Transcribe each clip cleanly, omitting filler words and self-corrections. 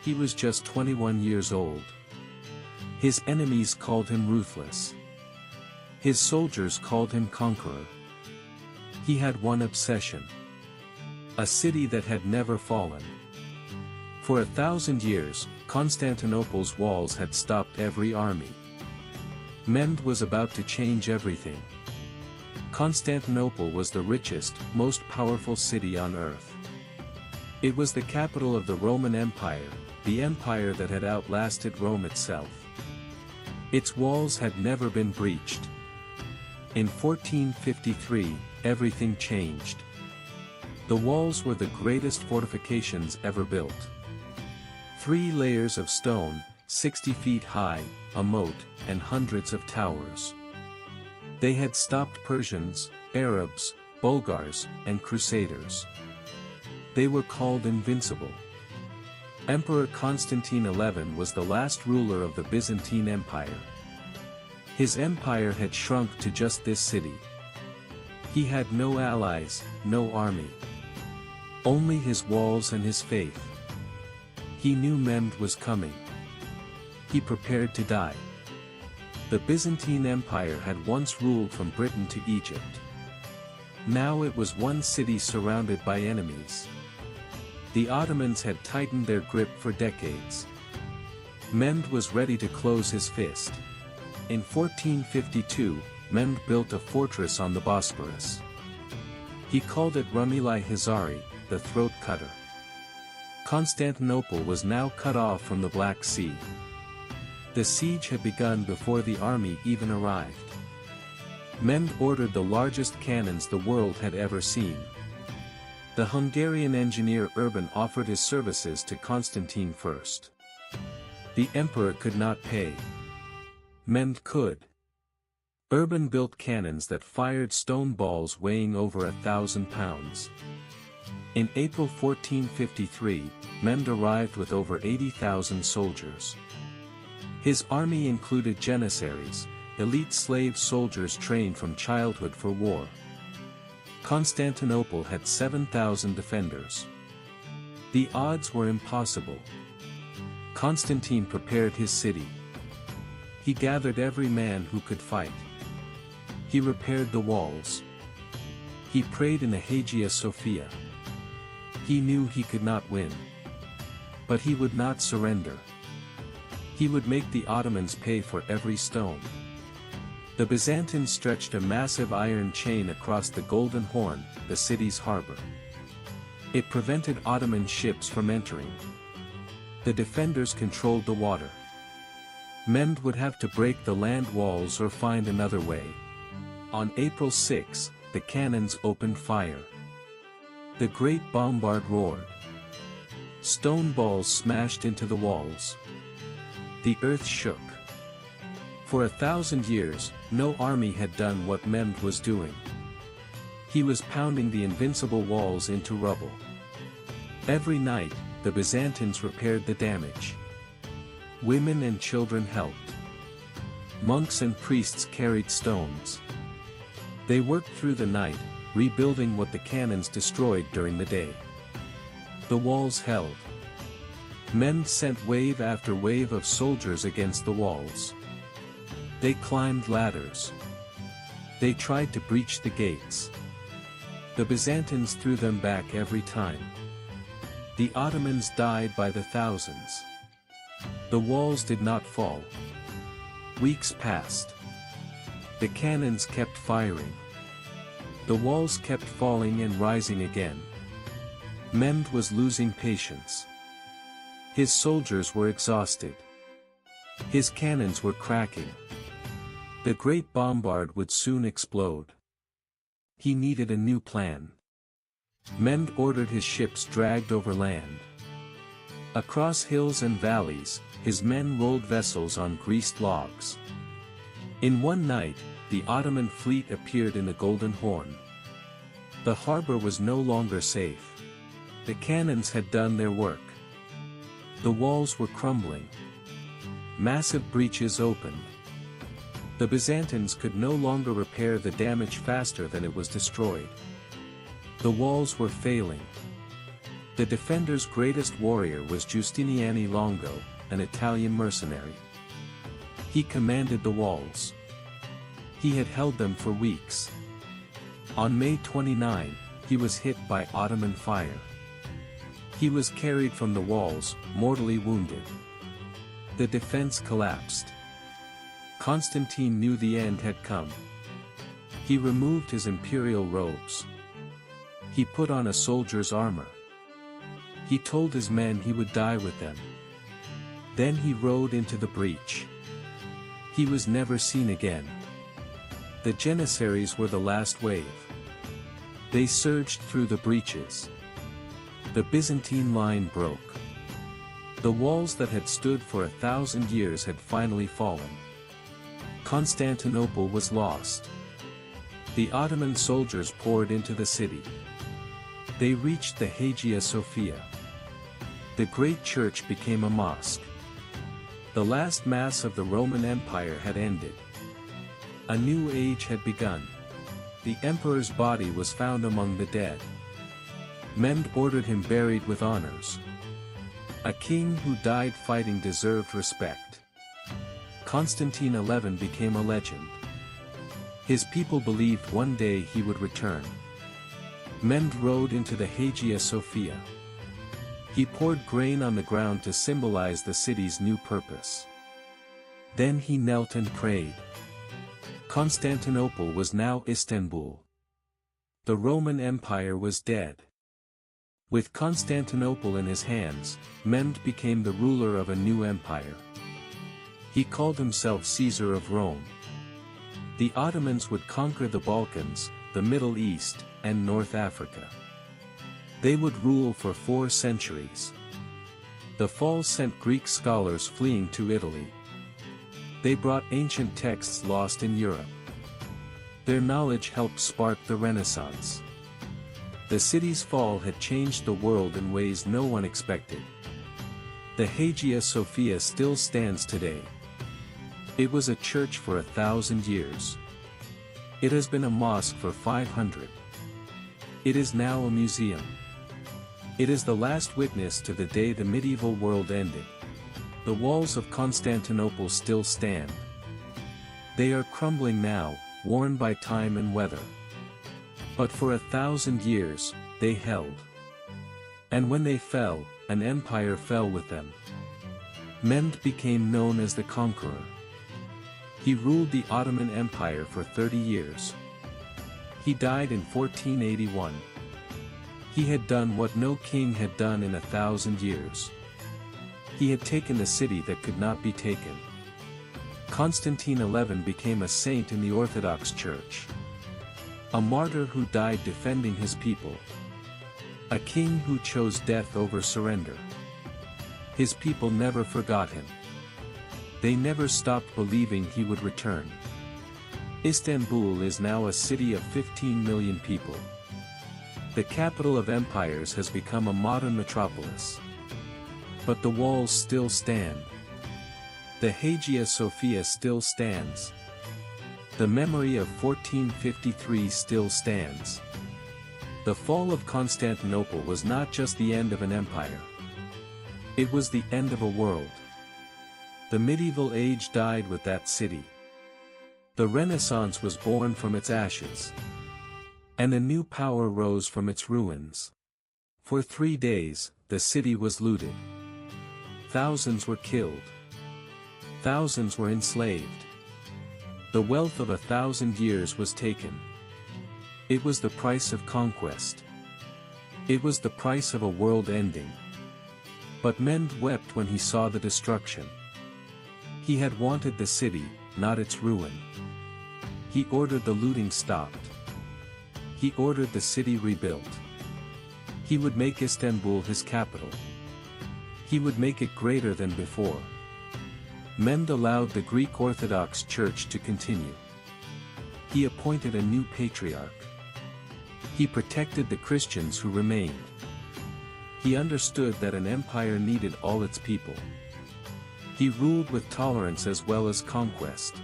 He was just 21 years old. His enemies called him ruthless. His soldiers called him conqueror. He had one obsession: a city that had never fallen. For 1,000 years, Constantinople's walls had stopped every army. Mehmed was about to change everything. Constantinople was the richest, most powerful city on earth. It was the capital of the Roman Empire, the empire that had outlasted Rome itself. Its walls had never been breached. In 1453, everything changed. The walls were the greatest fortifications ever built. 3 layers of stone, 60 feet high, a moat, and hundreds of towers. They had stopped Persians, Arabs, Bulgars, and Crusaders. They were called invincible. Emperor Constantine XI was the last ruler of the Byzantine Empire. His empire had shrunk to just this city. He had no allies, no army. Only his walls and his faith. He knew Mehmed was coming. He prepared to die. The Byzantine Empire had once ruled from Britain to Egypt. Now it was one city surrounded by enemies. The Ottomans had tightened their grip for decades. Mehmed was ready to close his fist. In 1452, Mehmed built a fortress on the Bosphorus. He called it Rumeli Hazari, the throat cutter. Constantinople was now cut off from the Black Sea. The siege had begun before the army even arrived. Mehmed ordered the largest cannons the world had ever seen. The Hungarian engineer Urban offered his services to Constantine first. The emperor could not pay. Mehmed could. Urban built cannons that fired stone balls weighing over 1,000 pounds. In April 1453, Mehmed arrived with over 80,000 soldiers. His army included janissaries, elite slave soldiers trained from childhood for war. Constantinople had 7,000 defenders. The odds were impossible. Constantine prepared his city. He gathered every man who could fight. He repaired the walls. He prayed in the Hagia Sophia. He knew he could not win. But he would not surrender. He would make the Ottomans pay for every stone. The Byzantines stretched a massive iron chain across the Golden Horn, the city's harbor. It prevented Ottoman ships from entering. The defenders controlled the water. Mehmed would have to break the land walls or find another way. On April 6, the cannons opened fire. The great bombard roared. Stone balls smashed into the walls. The earth shook. For 1,000 years, no army had done what Mehmed was doing. He was pounding the invincible walls into rubble. Every night, the Byzantines repaired the damage. Women and children helped. Monks and priests carried stones. They worked through the night, rebuilding what the cannons destroyed during the day. The walls held. Mehmed sent wave after wave of soldiers against the walls. They climbed ladders. They tried to breach the gates. The Byzantines threw them back every time. The Ottomans died by the thousands. The walls did not fall. Weeks passed. The cannons kept firing. The walls kept falling and rising again. Mehmed was losing patience. His soldiers were exhausted. His cannons were cracking. The great bombard would soon explode. He needed a new plan. Mehmed ordered his ships dragged over land. Across hills and valleys, his men rolled vessels on greased logs. In one night, the Ottoman fleet appeared in the Golden Horn. The harbor was no longer safe. The cannons had done their work. The walls were crumbling. Massive breaches opened. The Byzantines could no longer repair the damage faster than it was destroyed. The walls were failing. The defender's greatest warrior was Giustiniani Longo, an Italian mercenary. He commanded the walls. He had held them for weeks. On May 29, he was hit by Ottoman fire. He was carried from the walls, mortally wounded. The defense collapsed. Constantine knew the end had come. He removed his imperial robes. He put on a soldier's armor. He told his men he would die with them. Then he rode into the breach. He was never seen again. The Janissaries were the last wave. They surged through the breaches. The Byzantine line broke. The walls that had stood for 1,000 years had finally fallen. Constantinople was lost. The Ottoman soldiers poured into the city. They reached the Hagia Sophia. The great church became a mosque. The last mass of the Roman Empire had ended. A new age had begun. The emperor's body was found among the dead. Mehmed ordered him buried with honors. A king who died fighting deserved respect. Constantine XI became a legend. His people believed one day he would return. Mehmed rode into the Hagia Sophia. He poured grain on the ground to symbolize the city's new purpose. Then he knelt and prayed. Constantinople was now Istanbul. The Roman Empire was dead. With Constantinople in his hands, Mehmed became the ruler of a new empire. He called himself Caesar of Rome. The Ottomans would conquer the Balkans, the Middle East, and North Africa. They would rule for 4 centuries. The fall sent Greek scholars fleeing to Italy. They brought ancient texts lost in Europe. Their knowledge helped spark the Renaissance. The city's fall had changed the world in ways no one expected. The Hagia Sophia still stands today. It was a church for 1,000 years. It has been a mosque for 500. It is now a museum. It is the last witness to the day the medieval world ended. The walls of Constantinople still stand. They are crumbling now, worn by time and weather. But for 1,000 years, they held. And when they fell, an empire fell with them. Mehmed became known as the Conqueror. He ruled the Ottoman Empire for 30 years. He died in 1481. He had done what no king had done in 1,000 years. He had taken the city that could not be taken. Constantine XI became a saint in the Orthodox Church. A martyr who died defending his people. A king who chose death over surrender. His people never forgot him. They never stopped believing he would return. Istanbul is now a city of 15 million people. The capital of empires has become a modern metropolis. But the walls still stand. The Hagia Sophia still stands. The memory of 1453 still stands. The fall of Constantinople was not just the end of an empire. It was the end of a world. The medieval age died with that city. The Renaissance was born from its ashes. And a new power rose from its ruins. For 3 days, the city was looted. Thousands were killed. Thousands were enslaved. The wealth of 1,000 years was taken. It was the price of conquest. It was the price of a world ending. But Mehmed wept when he saw the destruction. He had wanted the city, not its ruin. He ordered the looting stopped. He ordered the city rebuilt. He would make Istanbul his capital. He would make it greater than before. Mehmed allowed the Greek Orthodox Church to continue. He appointed a new patriarch. He protected the Christians who remained. He understood that an empire needed all its people. He ruled with tolerance as well as conquest.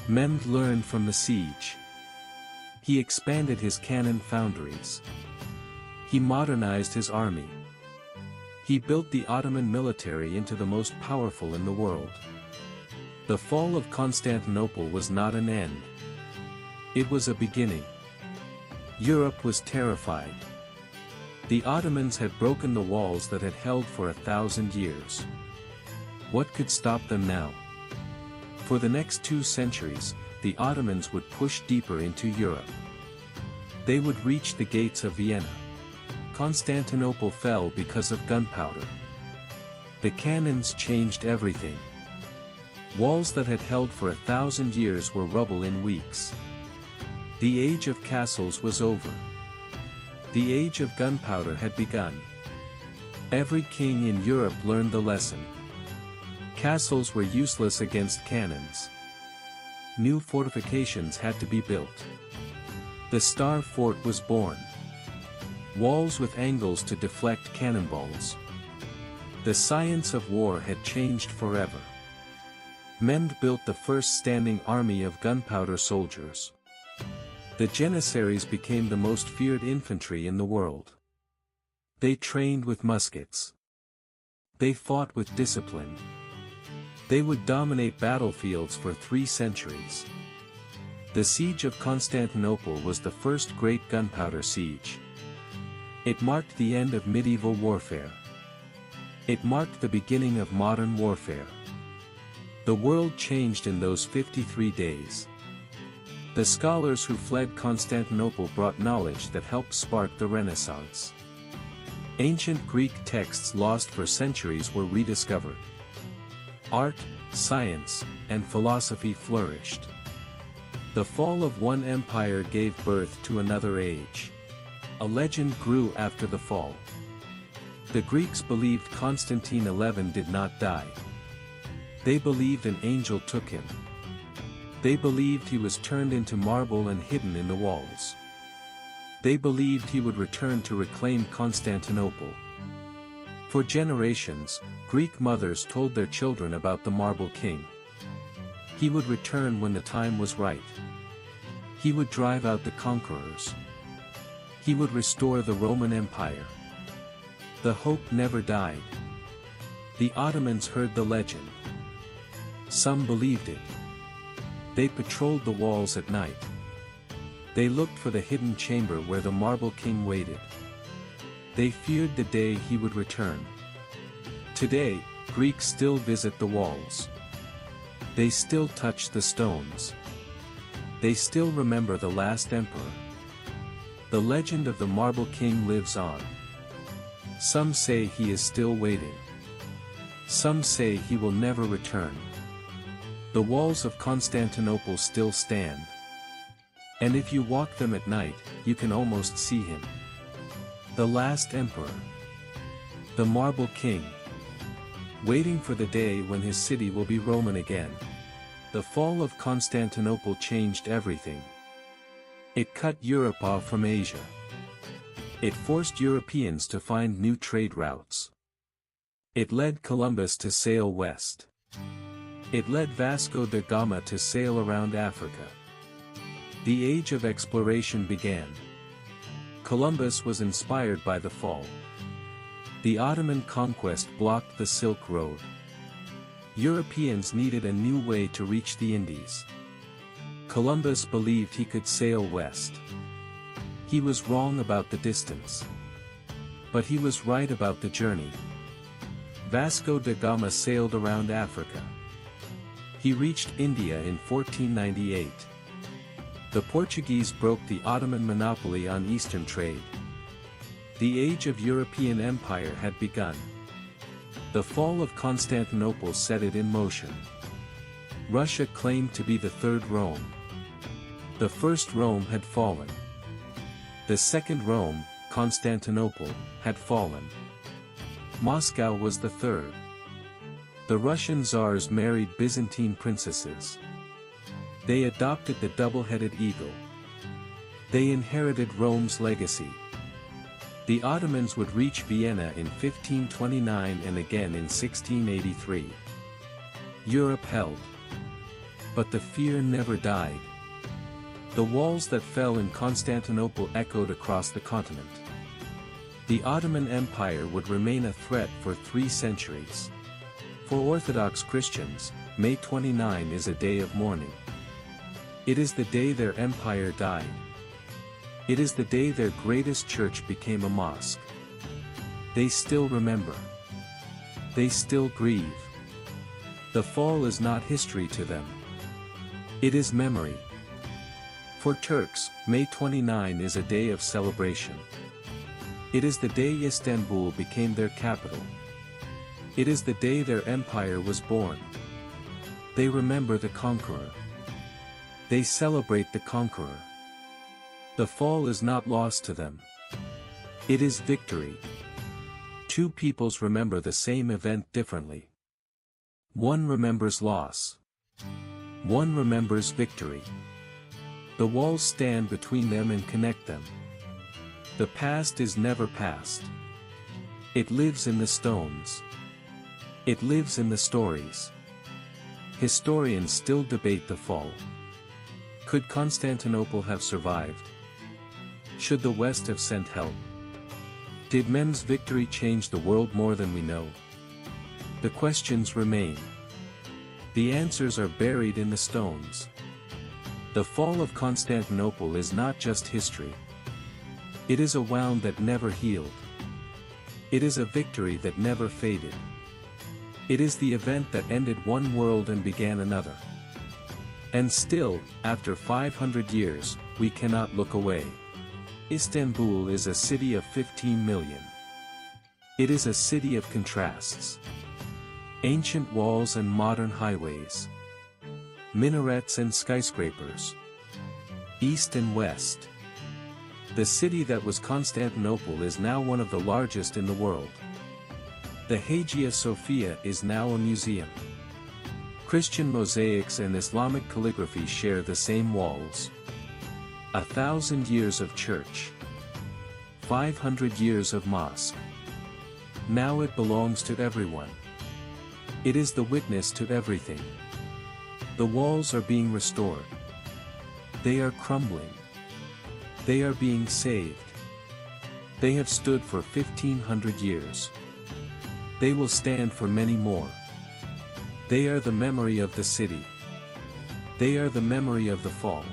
Mehmed learned from the siege. He expanded his cannon foundries. He modernized his army. He built the Ottoman military into the most powerful in the world. The fall of Constantinople was not an end. It was a beginning. Europe was terrified. The Ottomans had broken the walls that had held for 1,000 years. What could stop them now? For the next 2 centuries, the Ottomans would push deeper into Europe. They would reach the gates of Vienna. Constantinople fell because of gunpowder. The cannons changed everything. Walls that had held for 1,000 years were rubble in weeks. The age of castles was over. The age of gunpowder had begun. Every king in Europe learned the lesson. Castles were useless against cannons. New fortifications had to be built. The Star Fort was born. Walls with angles to deflect cannonballs. The science of war had changed forever. Mehmed built the first standing army of gunpowder soldiers. The Janissaries became the most feared infantry in the world. They trained with muskets. They fought with discipline. They would dominate battlefields for 3 centuries. The siege of Constantinople was the first great gunpowder siege. It marked the end of medieval warfare. It marked the beginning of modern warfare. The world changed in those 53 days. The scholars who fled Constantinople brought knowledge that helped spark the Renaissance. Ancient Greek texts lost for centuries were rediscovered. Art, science, and philosophy flourished. The fall of one empire gave birth to another age. A legend grew after the fall. The Greeks believed Constantine XI did not die. They believed an angel took him. They believed he was turned into marble and hidden in the walls. They believed he would return to reclaim Constantinople. For generations, Greek mothers told their children about the marble king. He would return when the time was right. He would drive out the conquerors. He would restore the Roman Empire. The hope never died. The Ottomans heard the legend. Some believed it. They patrolled the walls at night. They looked for the hidden chamber where the marble king waited. They feared the day he would return. Today, Greeks still visit the walls. They still touch the stones. They still remember the last emperor. The legend of the marble king lives on. Some say he is still waiting. Some say he will never return. The walls of Constantinople still stand. And if you walk them at night, you can almost see him. The last emperor. The marble king. Waiting for the day when his city will be Roman again. The fall of Constantinople changed everything. It cut Europe off from Asia. It forced Europeans to find new trade routes. It led Columbus to sail west. It led Vasco da Gama to sail around Africa. The age of exploration began. Columbus was inspired by the fall. The Ottoman conquest blocked the Silk Road. Europeans needed a new way to reach the Indies. Columbus believed he could sail west. He was wrong about the distance. But he was right about the journey. Vasco da Gama sailed around Africa. He reached India in 1498. The Portuguese broke the Ottoman monopoly on Eastern trade. The age of European empire had begun. The fall of Constantinople set it in motion. Russia claimed to be the third Rome. The first Rome had fallen. The second Rome, Constantinople, had fallen. Moscow was the third. The Russian czars married Byzantine princesses. They adopted the double-headed eagle. They inherited Rome's legacy. The Ottomans would reach Vienna in 1529 and again in 1683. Europe held. But the fear never died. The walls that fell in Constantinople echoed across the continent. The Ottoman Empire would remain a threat for 3 centuries. For Orthodox Christians, May 29 is a day of mourning. It is the day their empire died. It is the day their greatest church became a mosque. They still remember. They still grieve. The fall is not history to them. It is memory. For Turks, May 29 is a day of celebration. It is the day Istanbul became their capital. It is the day their empire was born. They remember the conqueror. They celebrate the conqueror. The fall is not lost to them. It is victory. 2 peoples remember the same event differently. One remembers loss. One remembers victory. The walls stand between them and connect them. The past is never past. It lives in the stones. It lives in the stories. Historians still debate the fall. Could Constantinople have survived? Should the West have sent help? Did Mehmed's victory change the world more than we know? The questions remain. The answers are buried in the stones. The fall of Constantinople is not just history. It is a wound that never healed. It is a victory that never faded. It is the event that ended one world and began another. And still, after 500 years, we cannot look away. Istanbul is a city of 15 million. It is a city of contrasts. Ancient walls and modern highways. Minarets and skyscrapers. East and West. The city that was Constantinople is now one of the largest in the world. The Hagia Sophia is now a museum. Christian mosaics and Islamic calligraphy share the same walls. 1,000 years of church. 500 years of mosque. Now it belongs to everyone. It is the witness to everything. The walls are being restored. They are crumbling. They are being saved. They have stood for 1,500 years. They will stand for many more. They are the memory of the city. They are the memory of the fall.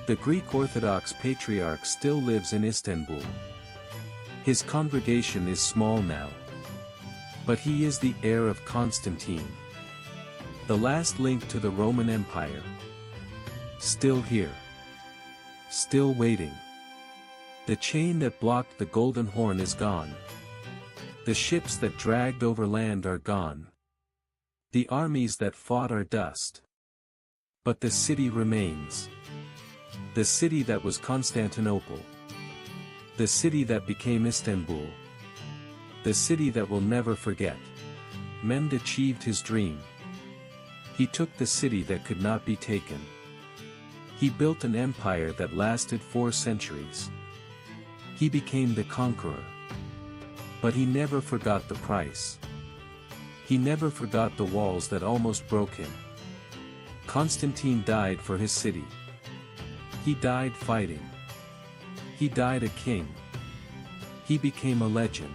The Greek Orthodox Patriarch still lives in Istanbul. His congregation is small now. But he is the heir of Constantine. The last link to the Roman Empire. Still here. Still waiting. The chain that blocked the Golden Horn is gone. The ships that dragged over land are gone. The armies that fought are dust. But the city remains. The city that was Constantinople. The city that became Istanbul. The city that will never forget. Mehmed achieved his dream. He took the city that could not be taken. He built an empire that lasted 4 centuries. He became the conqueror. But he never forgot the price. He never forgot the walls that almost broke him. Constantine died for his city. He died fighting. He died a king. He became a legend.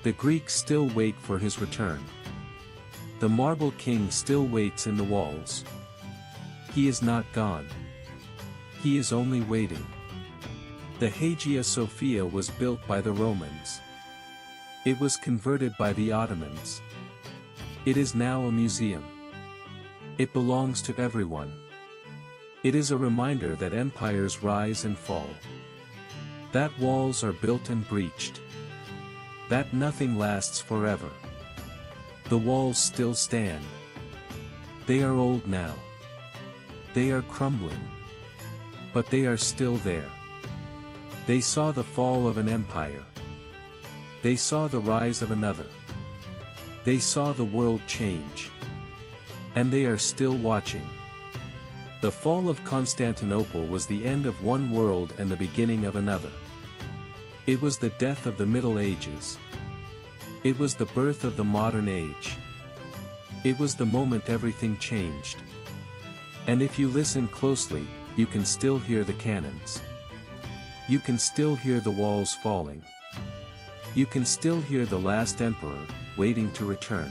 The Greeks still wait for his return. The marble king still waits in the walls. He is not gone. He is only waiting. The Hagia Sophia was built by the Romans. It was converted by the Ottomans. It is now a museum. It belongs to everyone. It is a reminder that empires rise and fall. That walls are built and breached. That nothing lasts forever. The walls still stand. They are old now. They are crumbling. But they are still there. They saw the fall of an empire. They saw the rise of another. They saw the world change. And they are still watching. The fall of Constantinople was the end of one world and the beginning of another. It was the death of the Middle Ages. It was the birth of the modern age. It was the moment everything changed. And if you listen closely, you can still hear the cannons. You can still hear the walls falling. You can still hear the last emperor, waiting to return.